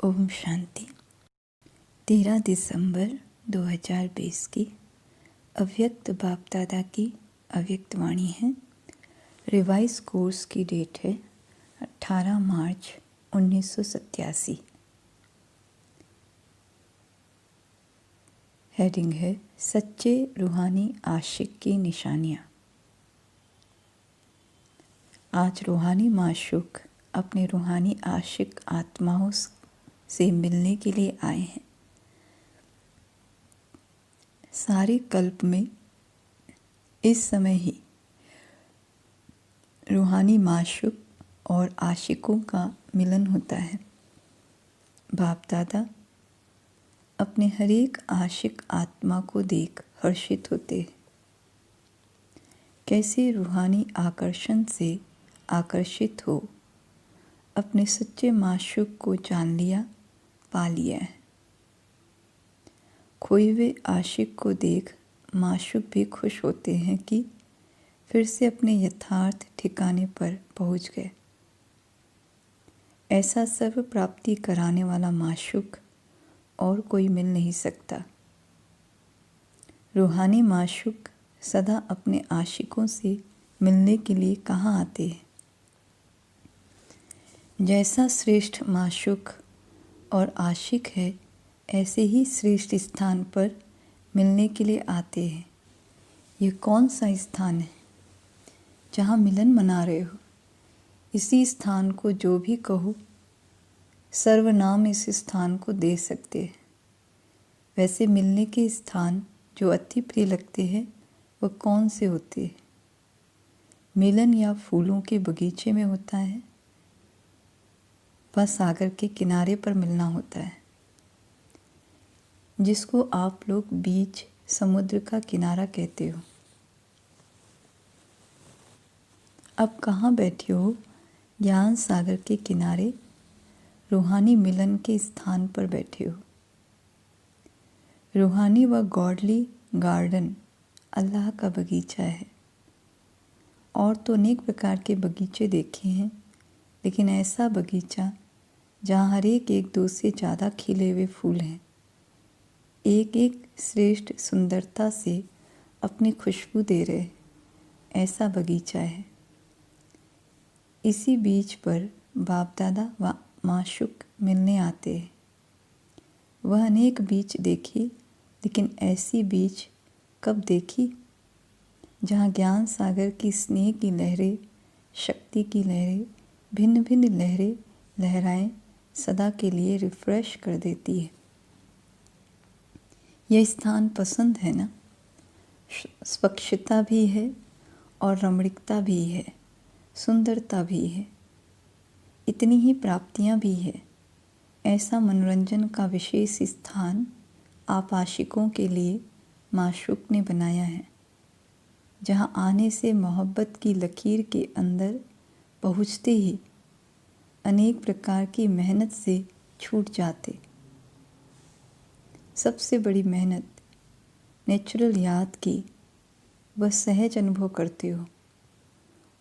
ओम शांति। 13 दिसंबर 2020 की अव्यक्त बाप दादा की अव्यक्त वाणी है। रिवाइज कोर्स की डेट है 18 मार्च 1987। हेडिंग है सच्चे रूहानी आशिक की निशानियाँ। आज रूहानी माशूक अपने रूहानी आशिक आत्माओं से मिलने के लिए आए हैं। सारे कल्प में इस समय ही रूहानी माशूक और आशिकों का मिलन होता है। बाप दादा अपने हर एक आशिक आत्मा को देख हर्षित होते हैं। कैसे रूहानी आकर्षण से आकर्षित हो अपने सच्चे माशूक को जान लिया, पा लिया है। खोए हुए आशिक को देख माशूक भी खुश होते हैं कि फिर से अपने यथार्थ ठिकाने पर पहुंच गए। ऐसा सर्व प्राप्ति कराने वाला माशूक और कोई मिल नहीं सकता। रूहानी माशूक सदा अपने आशिकों से मिलने के लिए कहाँ आते हैं। जैसा श्रेष्ठ माशूक और आशिक है, ऐसे ही श्रेष्ठ स्थान पर मिलने के लिए आते हैं। ये कौन सा स्थान है जहाँ मिलन मना रहे हो? इसी स्थान को जो भी कहो, सर्वनाम इस स्थान को दे सकते हैं। वैसे मिलने के स्थान जो अति प्रिय लगते हैं वह कौन से होते हैं? मिलन या फूलों के बगीचे में होता है, वह सागर के किनारे पर मिलना होता है, जिसको आप लोग बीच समुद्र का किनारा कहते हो। अब कहाँ बैठे हो? ज्ञान सागर के किनारे रूहानी मिलन के स्थान पर बैठे हो। रूहानी व गॉडली गार्डन अल्लाह का बगीचा है। और तो अनेक प्रकार के बगीचे देखे हैं, लेकिन ऐसा बगीचा जहाँ हर एक दो से ज़्यादा खिले हुए फूल हैं, एक एक श्रेष्ठ सुंदरता से अपनी खुशबू दे रहे, ऐसा बगीचा है। इसी बीज पर बाप दादा व माशूक मिलने आते हैं। वह अनेक बीज देखी, लेकिन ऐसी बीज कब देखी जहाँ ज्ञान सागर की स्नेह की लहरें, शक्ति की लहरें, भिन्न भिन्न लहरें लहराएं सदा के लिए रिफ्रेश कर देती है। यह स्थान पसंद है ना? स्वच्छता भी है और रमणीकता भी है, सुंदरता भी है, इतनी ही प्राप्तियां भी है। ऐसा मनोरंजन का विशेष स्थान आप आशिकों के लिए माशूक ने बनाया है, जहाँ आने से मोहब्बत की लकीर के अंदर पहुँचते ही अनेक प्रकार की मेहनत से छूट जाते। सबसे बड़ी मेहनत नेचुरल याद की वह सहज अनुभव करते हो।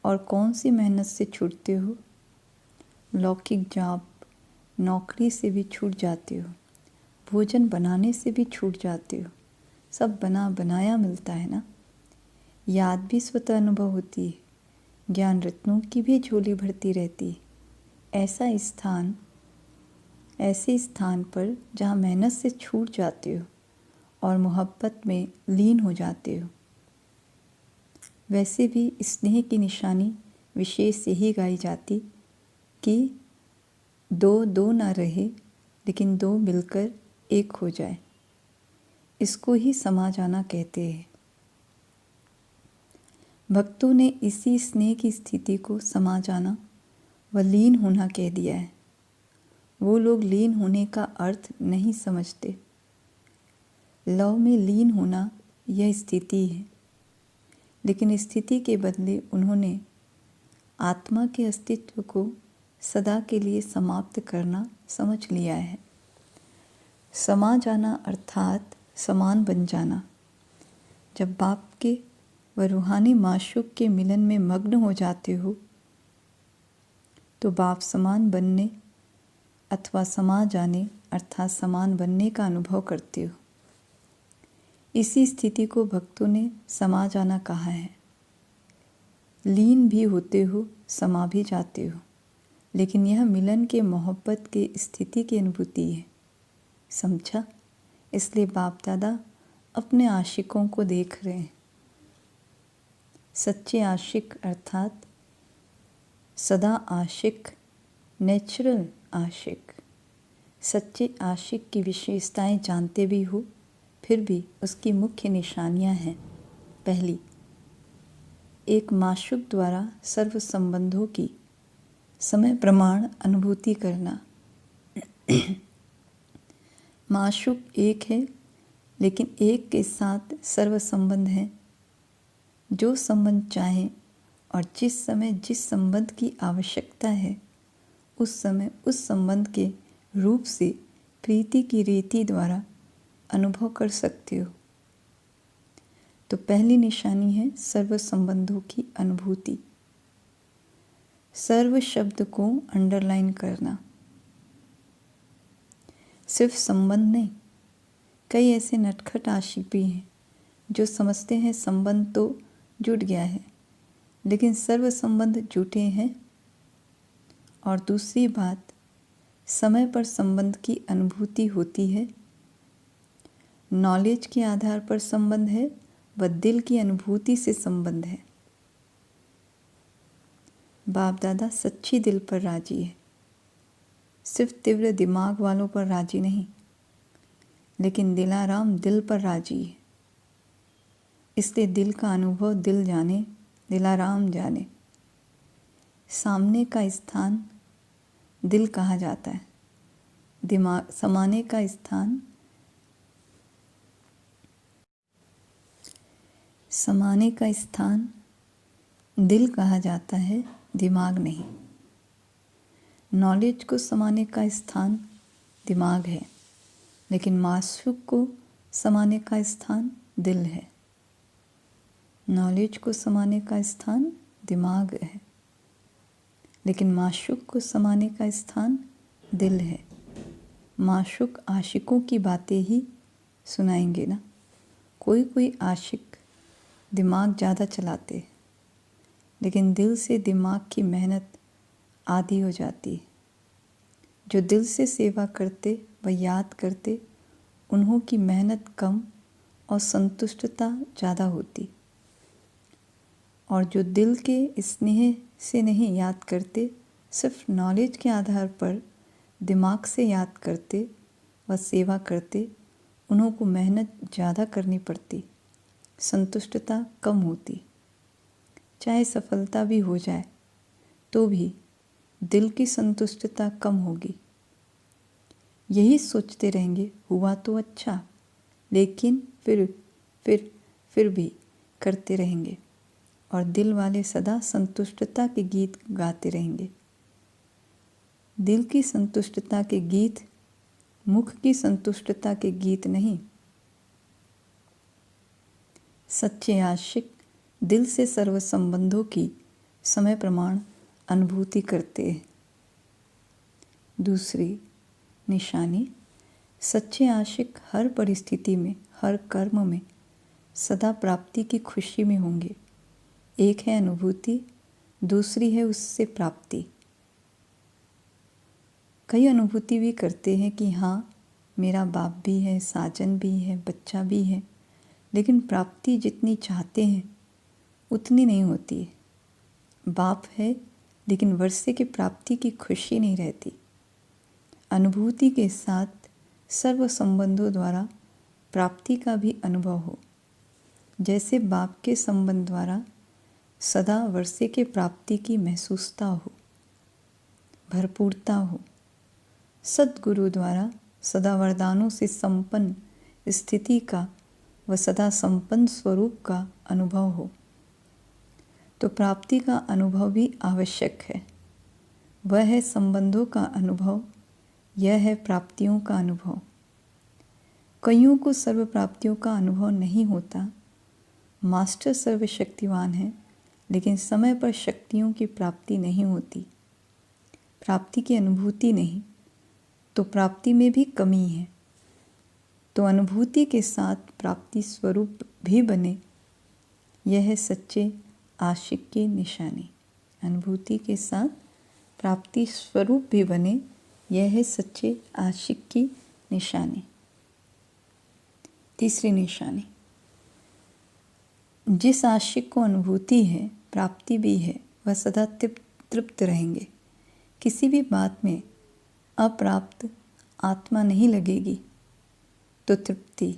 और कौन सी मेहनत से छूटते हो? लौकिक जॉब, नौकरी से भी छूट जाते हो, भोजन बनाने से भी छूट जाते हो। सब बना बनाया मिलता है ना। याद भी स्वतः अनुभव होती है, ज्ञान रत्नों की भी झोली भरती रहती है। ऐसे स्थान पर जहाँ मेहनत से छूट जाते हो और मोहब्बत में लीन हो जाते हो। वैसे भी स्नेह की निशानी विशेष यही गाई जाती कि दो दो ना रहे, लेकिन दो मिलकर एक हो जाए। इसको ही समा जाना कहते हैं। भक्तों ने इसी स्नेह की स्थिति को समा जाना व लीन होना कह दिया है। वो लोग लीन होने का अर्थ नहीं समझते। लव में लीन होना यह स्थिति है, लेकिन स्थिति के बदले उन्होंने आत्मा के अस्तित्व को सदा के लिए समाप्त करना समझ लिया है। समा जाना अर्थात समान बन जाना। जब बाप के व रूहानी माशूक के मिलन में मग्न हो जाते हो, तो बाप समान बनने अथवा समा जाने अर्थात समान बनने का अनुभव करते हो। इसी स्थिति को भक्तों ने समा जाना कहा है। लीन भी होते हो, समा भी जाते हो, लेकिन यह मिलन के मोहब्बत के स्थिति की अनुभूति है। समझा? इसलिए बाप दादा अपने आशिकों को देख रहे हैं। सच्चे आशिक अर्थात सदा आशिक, नेचुरल आशिक। सच्चे आशिक की विशेषताएं जानते भी हो, फिर भी उसकी मुख्य निशानियां हैं। पहली, एक माशूक द्वारा सर्व संबंधों की समय प्रमाण अनुभूति करना। माशूक एक है, लेकिन एक के साथ सर्व संबंध हैं। जो संबंध चाहें और जिस समय जिस संबंध की आवश्यकता है, उस समय उस संबंध के रूप से प्रीति की रीति द्वारा अनुभव कर सकते हो। तो पहली निशानी है सर्व संबंधों की अनुभूति। सर्व शब्द को अंडरलाइन करना। सिर्फ संबंध नहीं, कई ऐसे नटखट आशिक भी हैं जो समझते हैं संबंध तो जुट गया है, लेकिन सर्व संबंध जुटे हैं। और दूसरी बात, समय पर संबंध की अनुभूति होती है। नॉलेज के आधार पर संबंध है व दिल की अनुभूति से संबंध है। बाप दादा सच्ची दिल पर राजी है, सिर्फ तीव्र दिमाग वालों पर राजी नहीं, लेकिन दिलाराम दिल पर राजी है। इसलिए दिल का अनुभव दिल जाने, दिलाराम जाने। सामने का स्थान दिल कहा जाता है, दिमाग समाने का स्थान समाने का स्थान दिल कहा जाता है, दिमाग नहीं। नॉलेज को समाने का स्थान दिमाग है, लेकिन माशूक को समाने का स्थान दिल है। नॉलेज को समाने का स्थान दिमाग है, लेकिन माशूक को समाने का स्थान दिल है। माशूक आशिकों की बातें ही सुनाएंगे ना। कोई कोई आशिक दिमाग ज़्यादा चलाते हैं, लेकिन दिल से दिमाग की मेहनत आधी हो जाती है। जो दिल से सेवा करते व याद करते, उन्हों की मेहनत कम और संतुष्टता ज़्यादा होती। और जो दिल के स्नेह से नहीं याद करते, सिर्फ नॉलेज के आधार पर दिमाग से याद करते व सेवा करते, उन्हों को मेहनत ज़्यादा करनी पड़ती, संतुष्टता कम होती। चाहे सफलता भी हो जाए तो भी दिल की संतुष्टता कम होगी। यही सोचते रहेंगे, हुआ तो अच्छा, लेकिन फिर भी करते रहेंगे। और दिल वाले सदा संतुष्टता के गीत गाते रहेंगे। दिल की संतुष्टता के गीत, मुख की संतुष्टता के गीत नहीं। सच्चे आशिक दिल से सर्व संबंधों की समय प्रमाण अनुभूति करते हैं। दूसरी निशानी, सच्चे आशिक हर परिस्थिति में, हर कर्म में सदा प्राप्ति की खुशी में होंगे। एक है अनुभूति, दूसरी है उससे प्राप्ति। कई अनुभूति भी करते हैं कि हाँ, मेरा बाप भी है, साजन भी है, बच्चा भी है, लेकिन प्राप्ति जितनी चाहते हैं उतनी नहीं होती है। बाप है, लेकिन वर्षे की प्राप्ति की खुशी नहीं रहती। अनुभूति के साथ सर्व संबंधों द्वारा प्राप्ति का भी अनुभव हो। जैसे बाप के संबंध द्वारा सदा वर्षे के प्राप्ति की महसूसता हो, भरपूरता हो। सद्गुरु द्वारा सदा वरदानों से संपन्न स्थिति का व सदा संपन्न स्वरूप का अनुभव हो, तो प्राप्ति का अनुभव भी आवश्यक है। वह है संबंधों का अनुभव, यह है प्राप्तियों का अनुभव। कईयों को सर्व प्राप्तियों का अनुभव नहीं होता। मास्टर सर्वशक्तिवान है, लेकिन समय पर शक्तियों की प्राप्ति नहीं होती। प्राप्ति की अनुभूति नहीं, तो प्राप्ति में भी कमी है। तो अनुभूति के साथ प्राप्ति स्वरूप भी बने, यह है सच्चे आशिक की निशानी। अनुभूति के साथ प्राप्ति स्वरूप भी बने, यह है सच्चे आशिक की निशानी। तीसरी निशानी, जिस आशिक को अनुभूति है, प्राप्ति भी है, वह सदा तृप्त रहेंगे। किसी भी बात में अप्राप्त आत्मा नहीं लगेगी। तो तृप्ति,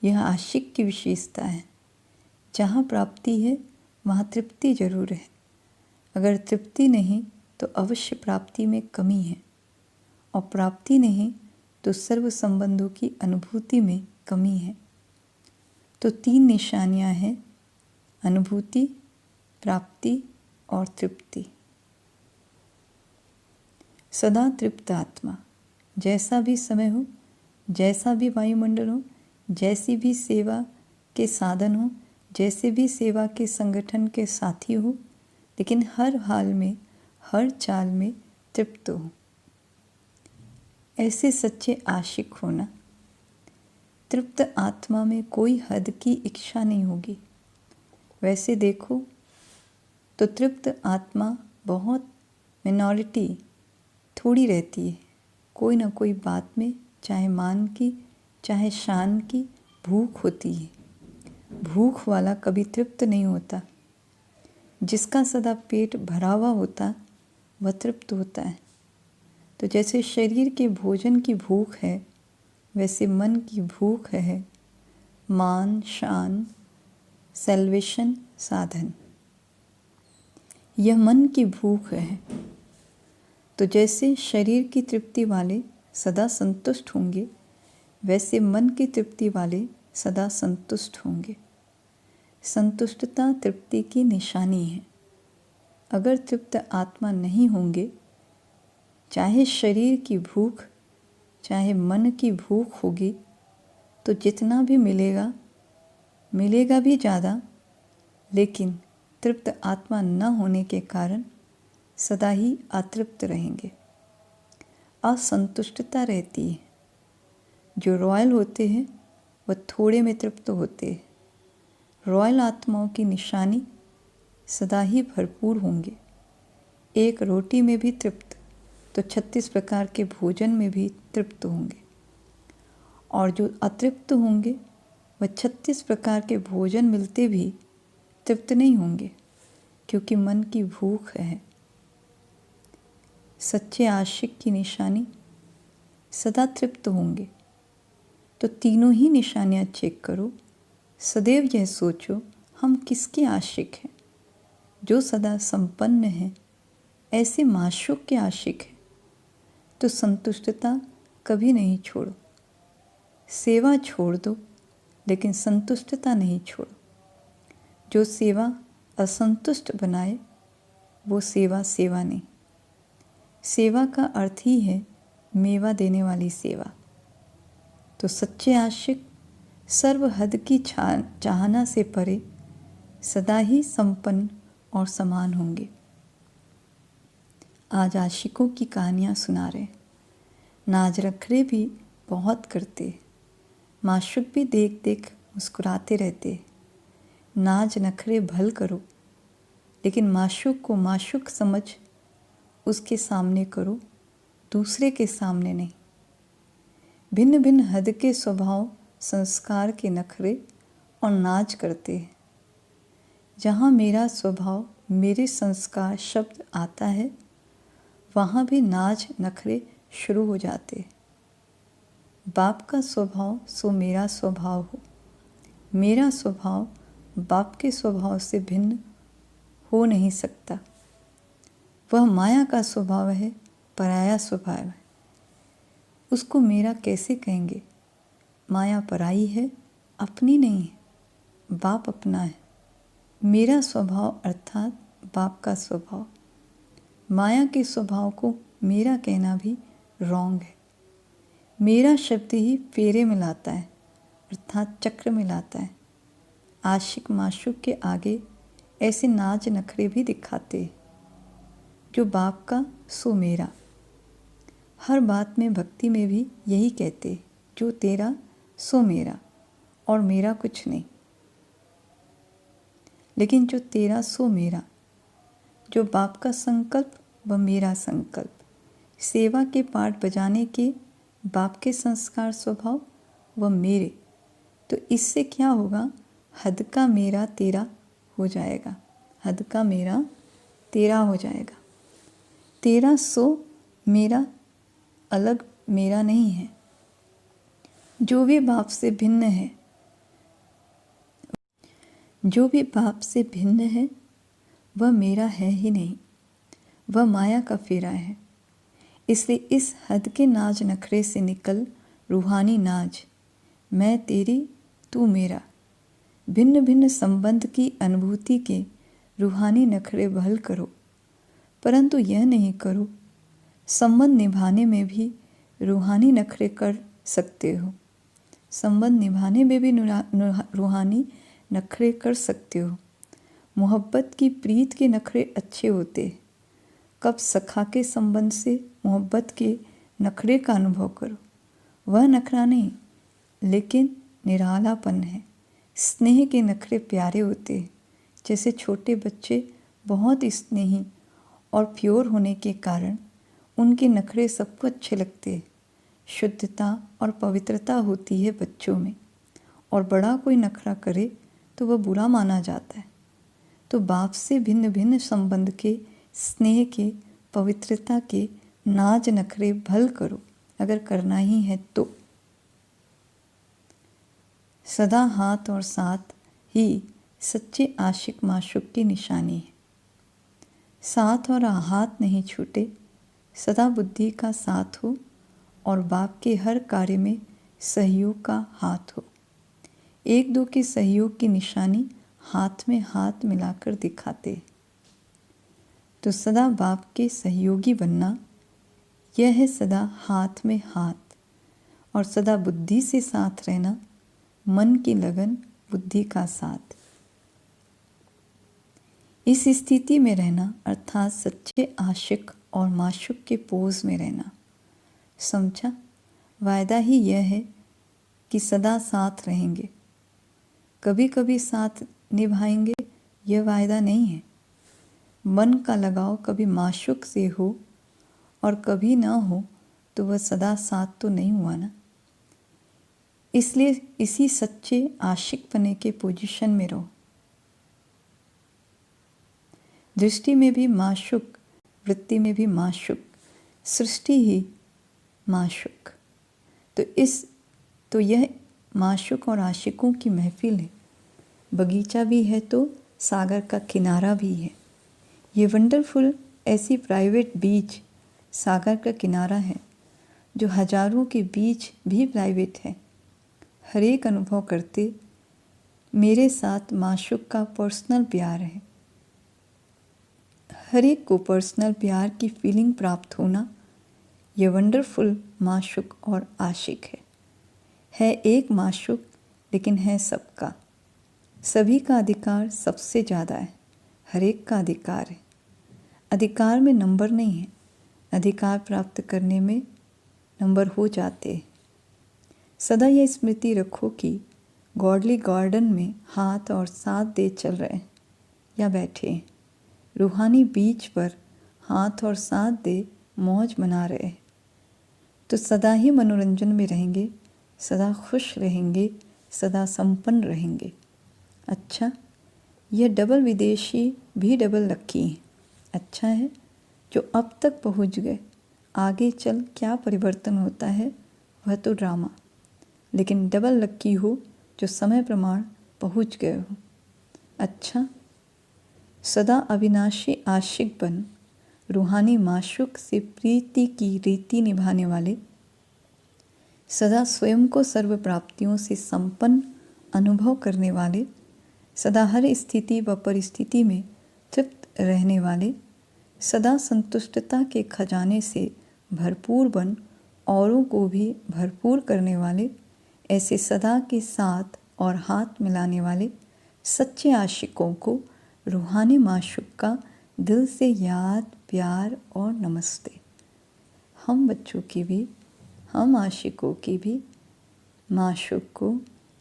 यह आशिक की विशेषता है। जहाँ प्राप्ति है वहाँ तृप्ति जरूर है। अगर तृप्ति नहीं तो अवश्य प्राप्ति में कमी है, और प्राप्ति नहीं तो सर्व संबंधों की अनुभूति में कमी है। तो 3 निशानियाँ हैं, अनुभूति, प्राप्ति और तृप्ति। सदा तृप्त आत्मा, जैसा भी समय हो, जैसा भी वायुमंडल हो, जैसी भी सेवा के साधन हो, जैसे भी सेवा के संगठन के साथी हो, लेकिन हर हाल में, हर चाल में तृप्त हो। ऐसे सच्चे आशिक होना। तृप्त आत्मा में कोई हद की इच्छा नहीं होगी। वैसे देखो तो तृप्त आत्मा बहुत मिनॉरिटी थोड़ी रहती है। कोई ना कोई बात में, चाहे मान की चाहे शान की, भूख होती है। भूख वाला कभी तृप्त नहीं होता। जिसका सदा पेट भरा हुआ होता वह तृप्त होता है। तो जैसे शरीर के भोजन की भूख है, वैसे मन की भूख है मान, शान, सैल्वेशन, साधन। यह मन की भूख है। तो जैसे शरीर की तृप्ति वाले सदा संतुष्ट होंगे, वैसे मन की तृप्ति वाले सदा संतुष्ट होंगे। संतुष्टता तृप्ति की निशानी है। अगर तृप्त आत्मा नहीं होंगे, चाहे शरीर की भूख चाहे मन की भूख होगी, तो जितना भी मिलेगा, मिलेगा भी ज़्यादा, लेकिन तृप्त आत्मा न होने के कारण सदा ही अतृप्त रहेंगे। असंतुष्टता रहती है। जो रॉयल होते हैं वह थोड़े में तृप्त होते हैं। रॉयल आत्माओं की निशानी सदा ही भरपूर होंगे। एक रोटी में भी तृप्त तो 36 प्रकार के भोजन में भी तृप्त होंगे। और जो अतृप्त होंगे वह 36 प्रकार के भोजन मिलते भी तृप्त नहीं होंगे, क्योंकि मन की भूख है। सच्चे आशिक की निशानी सदा तृप्त होंगे। तो तीनों ही निशानियाँ चेक करो। सदैव यह सोचो, हम किसके आशिक हैं? जो सदा संपन्न है, ऐसे माशूक के आशिक हैं। तो संतुष्टता कभी नहीं छोड़ो। सेवा छोड़ दो, लेकिन संतुष्टता नहीं छोड़ो। जो सेवा असंतुष्ट बनाए, वो सेवा सेवा नहीं। सेवा का अर्थ ही है मेवा देने वाली सेवा। तो सच्चे आशिक सर्व हद की चाहना से परे सदा ही संपन्न और समान होंगे। आज आशिकों की कहानियाँ सुना रहे। नाज नखरे भी बहुत करते, माशूक भी देख देख मुस्कुराते रहते। नाज नखरे भल करो, लेकिन माशूक को माशूक समझ उसके सामने करो, दूसरे के सामने नहीं। भिन्न भिन्न हद के स्वभाव, संस्कार के नखरे और नाज करते हैं। जहाँ मेरा स्वभाव, मेरे संस्कार शब्द आता है, वहाँ भी नाज नखरे शुरू हो जाते। बाप का स्वभाव सो मेरा स्वभाव हो, मेरा स्वभाव बाप के स्वभाव से भिन्न हो नहीं सकता। वह माया का स्वभाव है, पराया स्वभाव है। उसको मेरा कैसे कहेंगे? माया पराई है, अपनी नहीं है। बाप अपना है। मेरा स्वभाव अर्थात बाप का स्वभाव। माया के स्वभाव को मेरा कहना भी रॉन्ग है। मेरा शब्द ही फेरे में लाता है, अर्थात चक्र में लाता है। आशिक माशूक के आगे ऐसे नाच नखरे भी दिखाते हैं। जो बाप का सो मेरा। हर बात में भक्ति में भी यही कहते, जो तेरा सो मेरा और मेरा कुछ नहीं। लेकिन जो तेरा सो मेरा, जो बाप का संकल्प व मेरा संकल्प, सेवा के पाठ बजाने के बाप के संस्कार स्वभाव व मेरे, तो इससे क्या होगा, हद का मेरा तेरा हो जाएगा। हद का मेरा तेरा हो जाएगा। तेरा सो मेरा अलग मेरा नहीं है। जो भी बाप से भिन्न है, जो भी बाप से भिन्न है वह मेरा है ही नहीं, वह माया का फेरा है। इसलिए इस हद के नाज नखरे से निकल रूहानी नाज, मैं तेरी तू मेरा, भिन्न भिन्न संबंध की अनुभूति के रूहानी नखरे बहल करो। परंतु यह नहीं करो, संबंध निभाने में भी रूहानी नखरे कर सकते हो। संबंध निभाने में भी रूहानी नखरे कर सकते हो। मोहब्बत की प्रीत के नखरे अच्छे होते हैं। कब सखा के संबंध से मोहब्बत के नखरे का अनुभव करो। वह नखरा नहीं, लेकिन निरालापन है। स्नेह के नखरे प्यारे होते हैं। जैसे छोटे बच्चे बहुत स्नेही और प्योर होने के कारण उनके नखरे सबको अच्छे लगते हैं। शुद्धता और पवित्रता होती है बच्चों में, और बड़ा कोई नखरा करे तो वह बुरा माना जाता है। तो बाप से भिन्न भिन्न संबंध के, स्नेह के, पवित्रता के नाज नखरे भल करो, अगर करना ही है तो। सदा हाथ और साथ ही सच्चे आशिक माशूक की निशानी है। साथ और हाथ नहीं छूटे, सदा बुद्धि का साथ हो और बाप के हर कार्य में सहयोग का हाथ हो। एक दो के सहयोग की निशानी हाथ में हाथ मिलाकर दिखाते। तो सदा बाप के सहयोगी बनना, यह है सदा हाथ में हाथ, और सदा बुद्धि से साथ रहना, मन की लगन बुद्धि का साथ। इस स्थिति में रहना अर्थात सच्चे आशिक और माशूक के पोज में रहना। समझा? वायदा ही यह है कि सदा साथ रहेंगे। कभी कभी साथ निभाएंगे, यह वायदा नहीं है। मन का लगाव कभी माशूक से हो और कभी ना हो तो वह सदा साथ तो नहीं हुआ ना। इसलिए इसी सच्चे आशिक बने के पोजीशन में रहो। दृष्टि में भी माशूक, वृत्ति में भी माशूक, सृष्टि ही माशूक। तो यह माशूक और आशिकों की महफिल है। बगीचा भी है तो सागर का किनारा भी है। ये वंडरफुल ऐसी प्राइवेट बीच सागर का किनारा है, जो हजारों के बीच भी प्राइवेट है। हर एक अनुभव करते मेरे साथ माशूक का पर्सनल प्यार है। हर एक को पर्सनल प्यार की फीलिंग प्राप्त होना, यह वंडरफुल माशूक और आशिक है एक माशूक, लेकिन है सबका। सभी का अधिकार सबसे ज़्यादा है। हर एक का अधिकार है। अधिकार में नंबर नहीं है। अधिकार प्राप्त करने में नंबर हो जाते हैं। सदा यह स्मृति रखो कि गॉडली गार्डन में हाथ और साथ दे चल रहे हैं या बैठे हैं। रूहानी बीच पर हाथ और साथ दे मौज मना रहे हैं। तो सदा ही मनोरंजन में रहेंगे, सदा खुश रहेंगे, सदा संपन्न रहेंगे। अच्छा, यह डबल विदेशी भी डबल लक्की हैं। अच्छा है जो अब तक पहुंच गए। आगे चल क्या परिवर्तन होता है वह तो ड्रामा, लेकिन डबल लक्की हो जो समय प्रमाण पहुंच गए हो। अच्छा, सदा अविनाशी आशिक बन रूहानी माशूक से प्रीति की रीति निभाने वाले, सदा स्वयं को सर्व प्राप्तियों से संपन्न अनुभव करने वाले, सदा हर स्थिति व परिस्थिति में तृप्त रहने वाले, सदा संतुष्टता के खजाने से भरपूर बन औरों को भी भरपूर करने वाले, ऐसे सदा के साथ और हाथ मिलाने वाले सच्चे आशिकों को रूहानी माशूक का दिल से याद, प्यार और नमस्ते। हम बच्चों की भी, हम आशिकों की भी माशूक को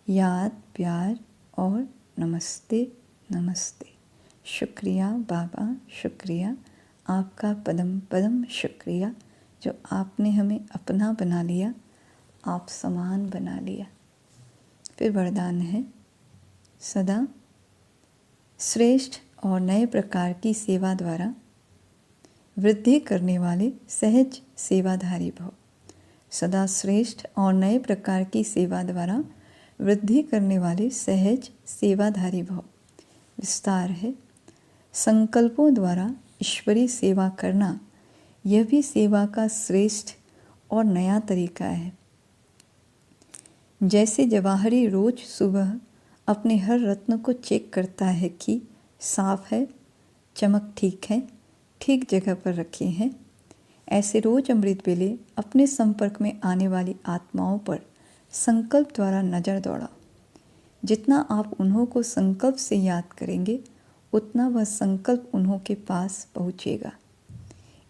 याद, प्यार और नमस्ते नमस्ते। शुक्रिया बाबा, शुक्रिया, आपका पदम पदम शुक्रिया जो आपने हमें अपना बना लिया, आप समान बना लिया। फिर वरदान है, सदा श्रेष्ठ और नए प्रकार की सेवा द्वारा वृद्धि करने वाले सहज सेवाधारी भव। सदा श्रेष्ठ और नए प्रकार की सेवा द्वारा वृद्धि करने वाले सहज सेवाधारी भव। विस्तार है, संकल्पों द्वारा ईश्वरीय सेवा करना यह भी सेवा का श्रेष्ठ और नया तरीका है। जैसे जवाहरी रोज सुबह अपने हर रत्न को चेक करता है कि साफ है, चमक ठीक है, ठीक जगह पर रखे हैं, ऐसे रोज अमृत वेले अपने संपर्क में आने वाली आत्माओं पर संकल्प द्वारा नज़र दौड़ाओ। जितना आप उन्हों को संकल्प से याद करेंगे उतना वह संकल्प उन्हों के पास पहुँचेगा।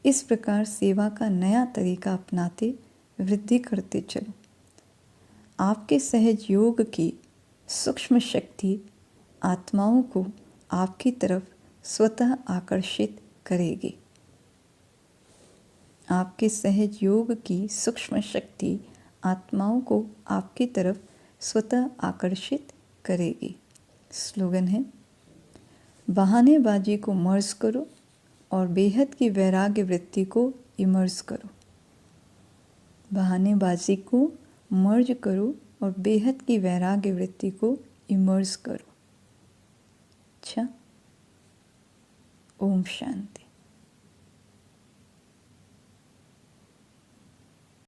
इस प्रकार सेवा का नया तरीका अपनाते वृद्धि करते चलो। आपके सहज योग की सूक्ष्म शक्ति आत्माओं को आपकी तरफ स्वतः आकर्षित करेगी। आपके सहज योग की सूक्ष्म शक्ति आत्माओं को आपकी तरफ स्वतः आकर्षित करेगी। स्लोगन है, बहानेबाजी को मर्ज करो और बेहद की वैराग्य वृत्ति को इमर्ज करो। बहानेबाजी को मर्ज करो और बेहद की वैराग्य वृत्ति को इमर्ज करो। अच्छा, ओम शांति।